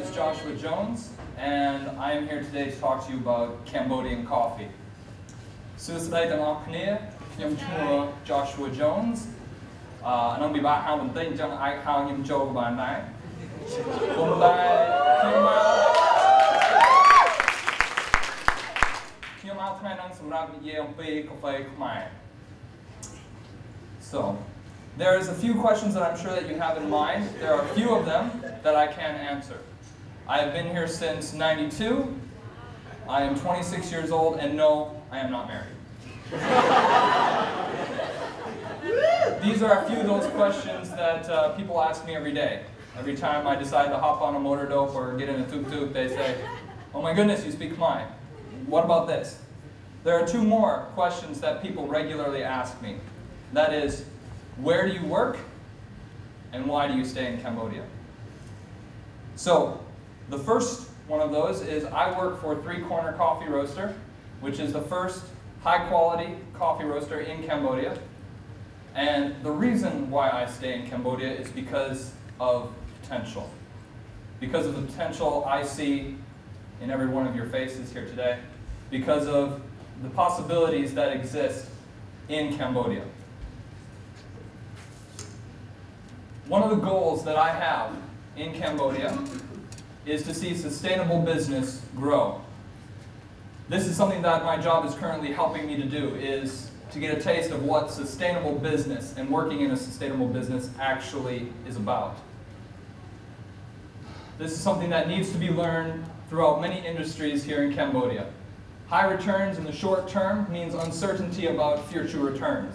is Joshua Jones, and I am here today to talk to you about Cambodian coffee. Suicideទាំងអស់គ្នា ខ្ញុំឈ្មោះ Joshua Jones ខ្ញុំពិបាកហៅបន្តិចអញ្ចឹងអាចហៅខ្ញុំចូលក៏បានដែរប៉ុន្តែខ្ញុំមកថ្ងៃនេះសម្រាប់និយាយអំពីកាហ្វេខ្មែរ So there is a few questions that I'm sure that you have in mind. There are a few of them that I can answer. I have been here since '92. I am 26 years old, and no, I am not married. These are a few of those questions that people ask me every day. Every time I decide to hop on a motor dope or get in a tuk-tuk, they say, "Oh my goodness, you speak Khmer. What about this?" There are two more questions that people regularly ask me. That is, where do you work, and why do you stay in Cambodia? So, the first one of those is I work for Three Corner Coffee Roaster, which is the first high-quality coffee roaster in Cambodia. And the reason why I stay in Cambodia is because of potential. Because of the potential I see in every one of your faces here today. Because of the possibilities that exist in Cambodia. One of the goals that I have in Cambodia is to see sustainable business grow. This is something that my job is currently helping me to do, is to get a taste of what sustainable business and working in a sustainable business actually is about. This is something that needs to be learned throughout many industries here in Cambodia. High returns in the short term means uncertainty about future returns.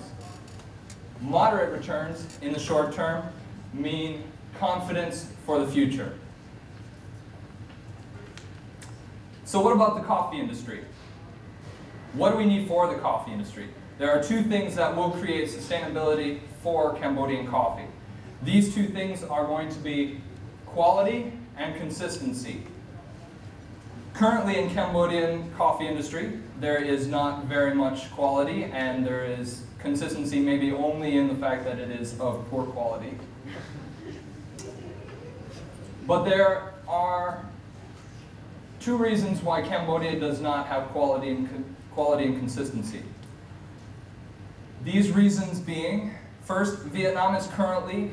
Moderate returns in the short term mean confidence for the future. So what about the coffee industry? What do we need for the coffee industry? There are two things that will create sustainability for Cambodian coffee. These two things are going to be quality and consistency. Currently in Cambodian coffee industry, there is not very much quality, and there is consistency maybe only in the fact that it is of poor quality. But there are two reasons why Cambodia does not have quality and consistency. These reasons being, first, Vietnam is currently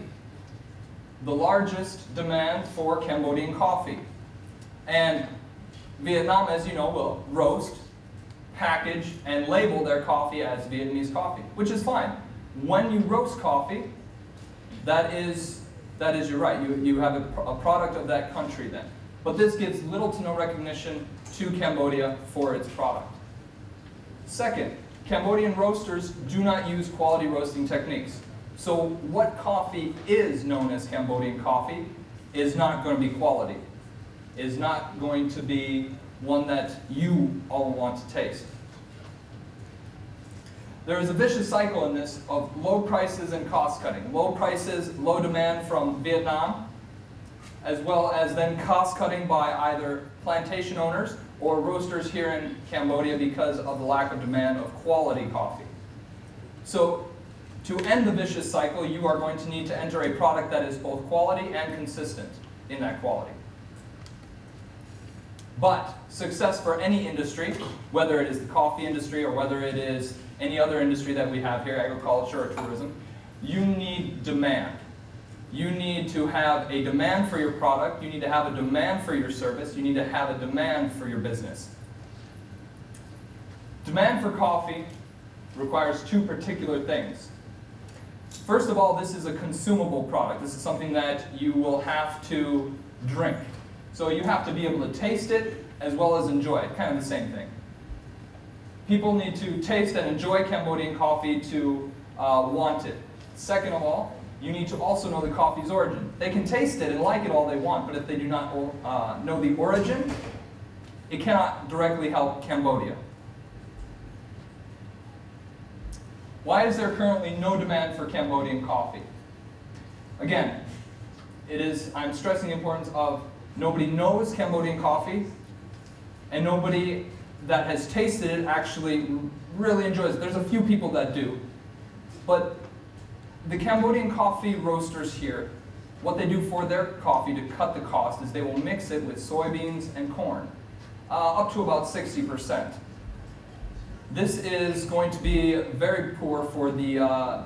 the largest demand for Cambodian coffee. And Vietnam, as you know, will roast, package, and label their coffee as Vietnamese coffee, which is fine. When you roast coffee, that is you're right, you have a product of that country then. But this gives little to no recognition to Cambodia for its product. Second, Cambodian roasters do not use quality roasting techniques. So what coffee is known as Cambodian coffee is not going to be quality, is not going to be one that you all want to taste. There is a vicious cycle in this of low prices and cost cutting. Low prices, low demand from Vietnam, as well as then cost cutting by either plantation owners or roasters here in Cambodia because of the lack of demand of quality coffee. So to end the vicious cycle, you are going to need to enter a product that is both quality and consistent in that quality. But success for any industry, whether it is the coffee industry or whether it is any other industry that we have here, agriculture or tourism, you need demand. You need to have a demand for your product, you need to have a demand for your service, you need to have a demand for your business. Demand for coffee requires two particular things. First of all, this is a consumable product. This is something that you will have to drink. So you have to be able to taste it as well as enjoy it, kind of the same thing. People need to taste and enjoy Cambodian coffee to want it. Second of all, you need to also know the coffee's origin. They can taste it and like it all they want, but if they do not know the origin, it cannot directly help Cambodia. Why is there currently no demand for Cambodian coffee? Again, I'm stressing the importance of nobody knows Cambodian coffee, and nobody that has tasted it actually really enjoys it. There's a few people that do. But the Cambodian coffee roasters here what they do for their coffee to cut the cost is they will mix it with soybeans and corn, up to about 60%. This is going to be very poor for the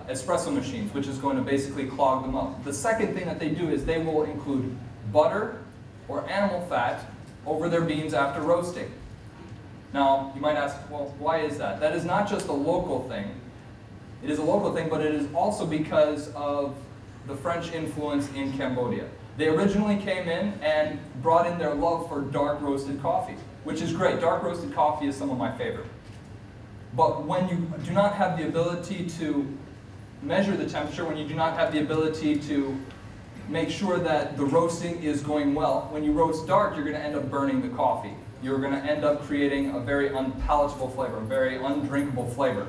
espresso machines, which is going to basically clog them up. The second thing that they do is they will include butter or animal fat over their beans after roasting. Now, you might ask, well, why is that? That is not just a local thing. It is a local thing, but it is also because of the French influence in Cambodia. They originally came in and brought in their love for dark roasted coffee, which is great. Dark roasted coffee is some of my favorite. But when you do not have the ability to measure the temperature, when you do not have the ability to make sure that the roasting is going well, when you roast dark, you're going to end up burning the coffee. You're going to end up creating a very unpalatable flavor, a very undrinkable flavor.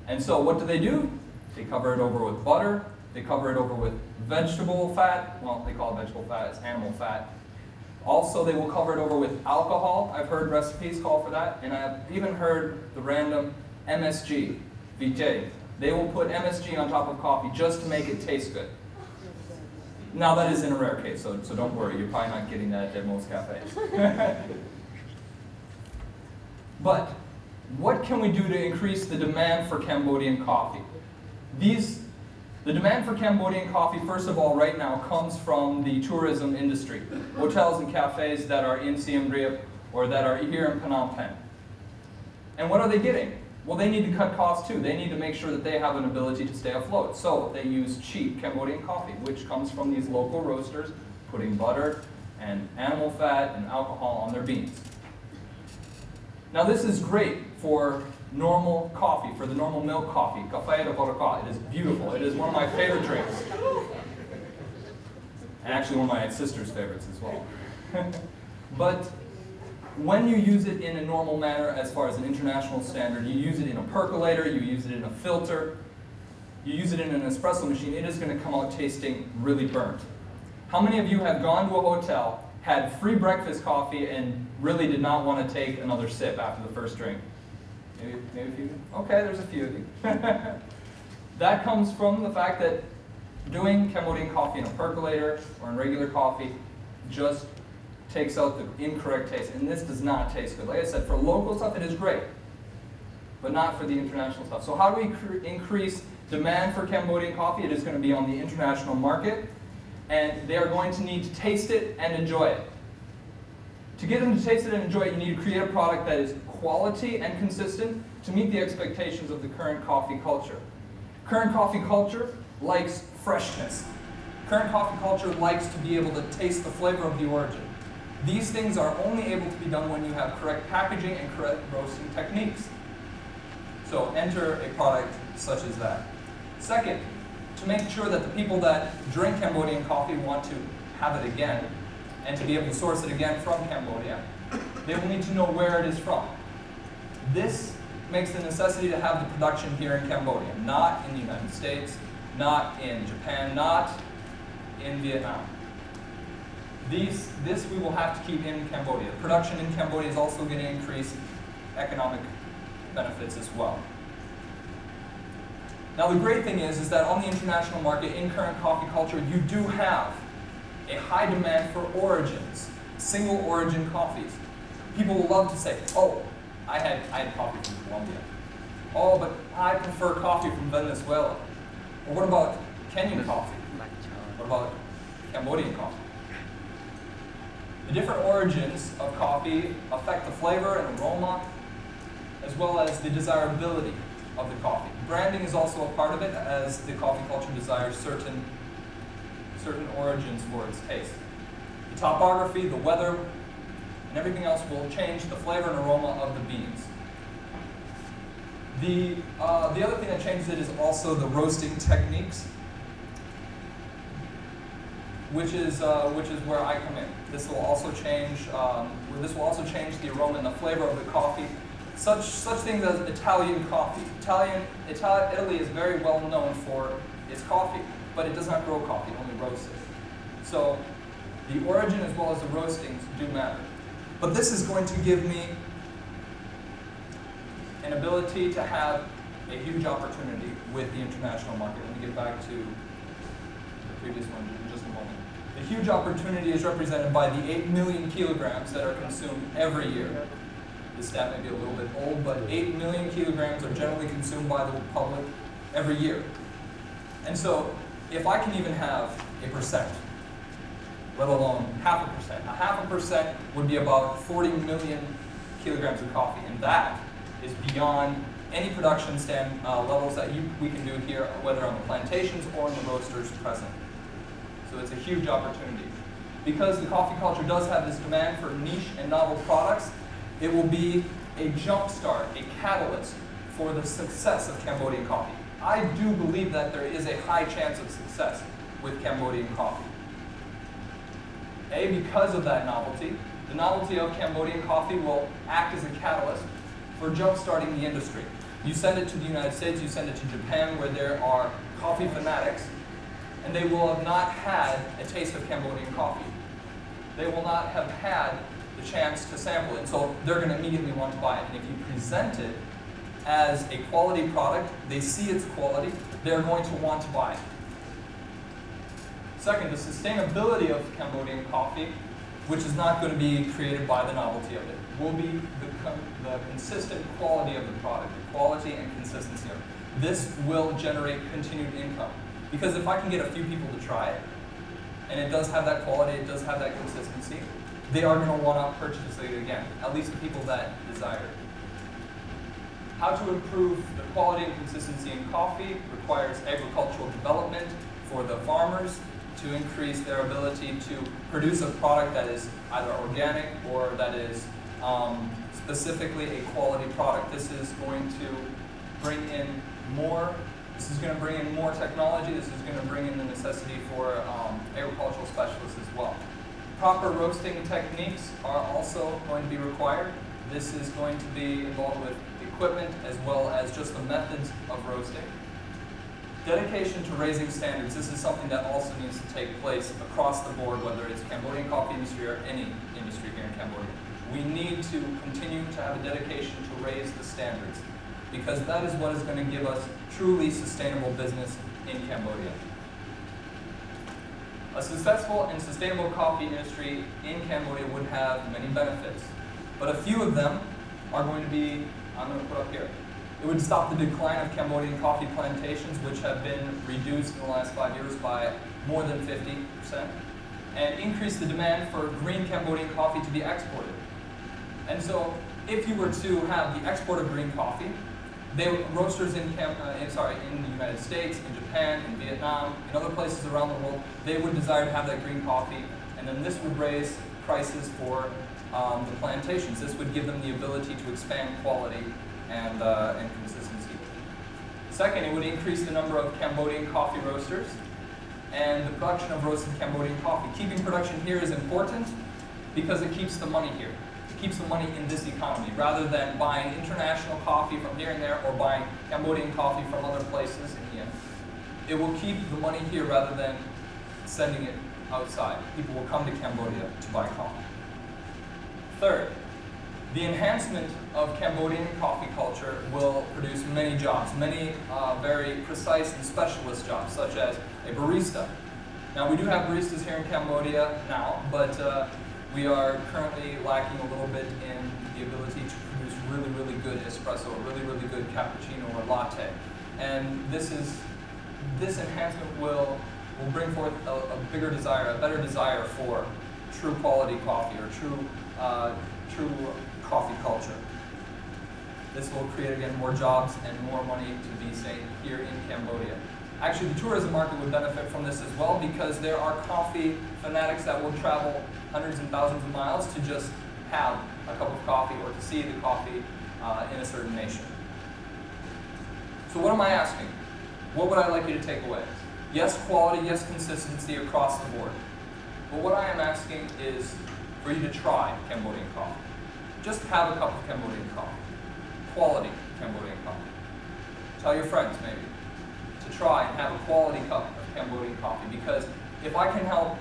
And so what do? They cover it over with butter, they cover it over with vegetable fat, well, they call it vegetable fat, it's animal fat. Also, they will cover it over with alcohol. I've heard recipes call for that, and I've even heard the random MSG, vitae. They will put MSG on top of coffee just to make it taste good. Now, that is in a rare case, so don't worry, you're probably not getting that at most cafes. But what can we do to increase the demand for Cambodian coffee? The demand for Cambodian coffee, first of all, right now, comes from the tourism industry. Hotels and cafes that are in Siem Reap or that are here in Phnom Penh. And what are they getting? Well, they need to cut costs too. They need to make sure that they have an ability to stay afloat. So they use cheap Cambodian coffee, which comes from these local roasters putting butter and animal fat and alcohol on their beans. Now, this is great for normal coffee, for the normal milk coffee, café de Boracay. It is beautiful. It is one of my favorite drinks. And actually one of my sister's favorites as well. But when you use it in a normal manner, as far as an international standard, you use it in a percolator, you use it in a filter, you use it in an espresso machine, it is going to come out tasting really burnt. How many of you have gone to a hotel, had free breakfast coffee, and really did not want to take another sip after the first drink? Maybe a few? Okay, there's a few of you. That comes from the fact that doing Cambodian coffee in a percolator or in regular coffee just takes out the incorrect taste. And this does not taste good. Like I said, for local stuff it is great, but not for the international stuff. So how do we increase demand for Cambodian coffee? It is going to be on the international market, and they are going to need to taste it and enjoy it. To get them to taste it and enjoy it, you need to create a product that is quality and consistent to meet the expectations of the current coffee culture. Current coffee culture likes freshness. Current coffee culture likes to be able to taste the flavor of the origin. These things are only able to be done when you have correct packaging and correct roasting techniques. So enter a product such as that. Second, to make sure that the people that drink Cambodian coffee want to have it again, and to be able to source it again from Cambodia, they will need to know where it is from. This makes the necessity to have the production here in Cambodia, not in the United States, not in Japan, not in Vietnam. This we will have to keep in Cambodia. Production in Cambodia is also going to increase economic benefits as well. Now the great thing is that on the international market, in current coffee culture, you do have a high demand for origins, single origin coffees. People will love to say, oh, I had coffee from Colombia. Oh, but I prefer coffee from Venezuela. Or what about Kenyan coffee? What about Cambodian coffee? The different origins of coffee affect the flavor and aroma, as well as the desirability of the coffee. Branding is also a part of it, as the coffee culture desires certain origins for its taste. The topography, the weather, and everything else will change the flavor and aroma of the beans. The other thing that changes it is also the roasting techniques, which is where I come in. This will also change. The aroma and the flavor of the coffee. Such things as Italian coffee. Italy is very well known for its coffee, but it does not grow coffee, it only roasts it. So the origin as well as the roastings do matter. But this is going to give me an ability to have a huge opportunity with the international market. Let me get back to the previous one in just a moment. The huge opportunity is represented by the 8 million kilograms that are consumed every year. This stat may be a little bit old, but 8 million kilograms are generally consumed by the public every year. And so, if I can even have a percent, let alone 0.5%, a 0.5% would be about 40 million kilograms of coffee, and that is beyond any production levels that we can do here, whether on the plantations or in the roasters present. So it's a huge opportunity. Because the coffee culture does have this demand for niche and novel products, it will be a jumpstart, a catalyst for the success of Cambodian coffee. I do believe that there is a high chance of success with Cambodian coffee. Because of that novelty, the novelty of Cambodian coffee will act as a catalyst for jump-starting the industry. You send it to the United States, you send it to Japan, where there are coffee fanatics, and they will have not had a taste of Cambodian coffee. They will not have had the chance to sample it, and so they're going to immediately want to buy it. And if you present it as a quality product, they see its quality, they're going to want to buy it. Second, the sustainability of Cambodian coffee, which is not going to be created by the novelty of it, will be the consistent quality of the product, the quality and consistency of it. This will generate continued income. Because if I can get a few people to try it, and it does have that quality, it does have that consistency, they are going to want to purchase it again, at least the people that desire it. How to improve the quality and consistency in coffee requires agricultural development for the farmers to increase their ability to produce a product that is either organic or that is specifically a quality product. This is going to bring in more technology. This is going to bring in the necessity for agricultural specialists as well. Proper roasting techniques are also going to be required. This is going to be involved with equipment as well as just the methods of roasting. Dedication to raising standards. This is something that also needs to take place across the board, whether it's Cambodian coffee industry or any industry here in Cambodia. We need to continue to have a dedication to raise the standards, because that is what is going to give us truly sustainable business in Cambodia. A successful and sustainable coffee industry in Cambodia would have many benefits, but a few of them are going to be, I'm going to put up here. It would stop the decline of Cambodian coffee plantations, which have been reduced in the last 5 years by more than 50%, and increase the demand for green Cambodian coffee to be exported. And so, if you were to have the export of green coffee, roasters in the United States, in Japan, in Vietnam, in other places around the world, they would desire to have that green coffee, and then this would raise prices for the plantations. This would give them the ability to expand quality and consistency. Second, it would increase the number of Cambodian coffee roasters and the production of roasted Cambodian coffee. Keeping production here is important because it keeps the money here. It keeps the money in this economy, rather than buying international coffee from here and there or buying Cambodian coffee from other places in the end. It will keep the money here rather than sending it outside. People will come to Cambodia to buy coffee. Third, the enhancement of Cambodian coffee culture will produce many jobs, many very precise and specialist jobs, such as a barista. Now, we do have baristas here in Cambodia now, but we are currently lacking a little bit in the ability to produce really, really good espresso, really, really good cappuccino or latte. And this enhancement will bring forth a bigger desire, a better desire for true quality coffee or true coffee culture. This will create, again, more jobs and more money to be saved here in Cambodia. Actually, the tourism market would benefit from this as well, because there are coffee fanatics that will travel hundreds and thousands of miles to just have a cup of coffee or to see the coffee in a certain nation. So what am I asking? What would I like you to take away? Yes, quality, yes, consistency across the board. But what I am asking is for you to try Cambodian coffee. Just have a cup of Cambodian coffee. Quality Cambodian coffee. Tell your friends, maybe, to try and have a quality cup of Cambodian coffee, because if I can help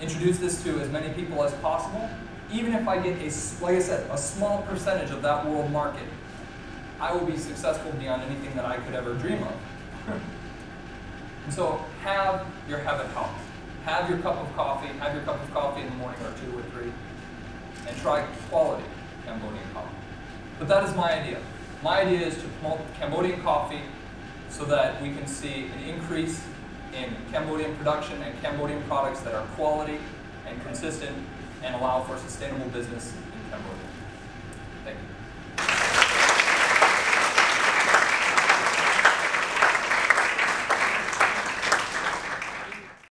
introduce this to as many people as possible, even if I get, like I said, a small percentage of that world market, I will be successful beyond anything that I could ever dream of. And so have your habit help. Have your cup of coffee in the morning or 2 or 3, and try quality Cambodian coffee. But that is my idea. My idea is to promote Cambodian coffee so that we can see an increase in Cambodian production and Cambodian products that are quality and consistent and allow for sustainable business in Cambodia.